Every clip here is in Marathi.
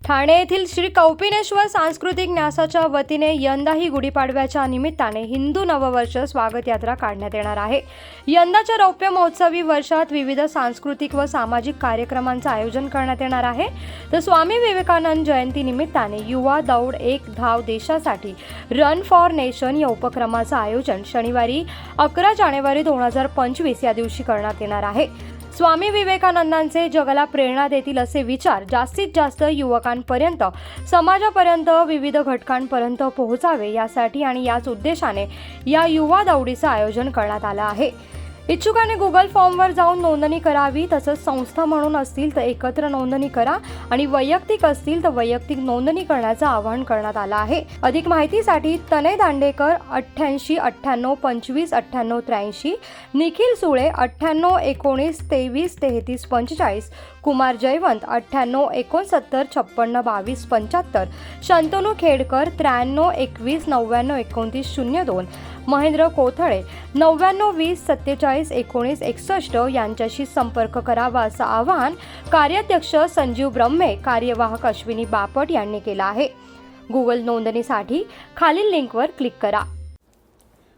ठाणे येथील श्री कौपिनेश्वर सांस्कृतिक न्यासाच्या वतीने यंदाही गुढीपाडव्याच्या निमित्ताने हिंदू नववर्ष स्वागत यात्रा काढण्यात येणार आहे। यंदाच्या रौप्य महोत्सवी वर्षात विविध सांस्कृतिक व सामाजिक कार्यक्रमांचे आयोजन करण्यात येणार आहे। तर स्वामी विवेकानंद जयंती निमित्ताने युवा दौड एक धाव देशासाठी रन फॉर नेशन या उपक्रमाचे आयोजन शनिवारी 11 जानेवारी 2025 या दिवशी करण्यात येणार आहे। स्वामी विवेकानंदांचे जगाला प्रेरणा देतील असे विचार जास्तीत जास्त युवकांपर्यंत, समाजापर्यंत, विविध घटकांपर्यंत पोहोचावे यासाठी आणि याच उद्देशाने या युवा दौडीचे आयोजन करण्यात आले आहे। इच्छुकांनी गुगल फॉर्मवर जाऊन नोंदणी करावी। तसंच संस्था म्हणून असतील तर एकत्र नोंदणी करा आणि वैयक्तिक असतील तर वैयक्तिक नोंदणी करण्याचे आवाहन करण्यात आले आहे। अधिक माहितीसाठी तनय दांडेकर 88 98 25 98 83, निखिल सुळे 98 19 23 33 45, कुमार जयवंत 98 69 56 22 75, शंतनू खेडकर 93 21 99 29 02, महेंद्र कोथळे 99 20 47 19 61 यांच्याशी संपर्क करावा असं आवाहन कार्याध्यक्ष संजीव ब्रह्मे, कार्यवाहक अश्विनी बापट यांनी केलं आहे। गुगल नोंदणीसाठी खालील लिंकवर क्लिक करा।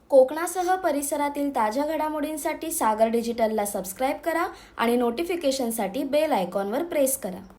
कोकणासह परिसरातील ताज्या घडामोडींसाठी सागर डिजिटलला सबस्क्राईब करा आणि नोटिफिकेशनसाठी बेल आयकॉनवर प्रेस करा।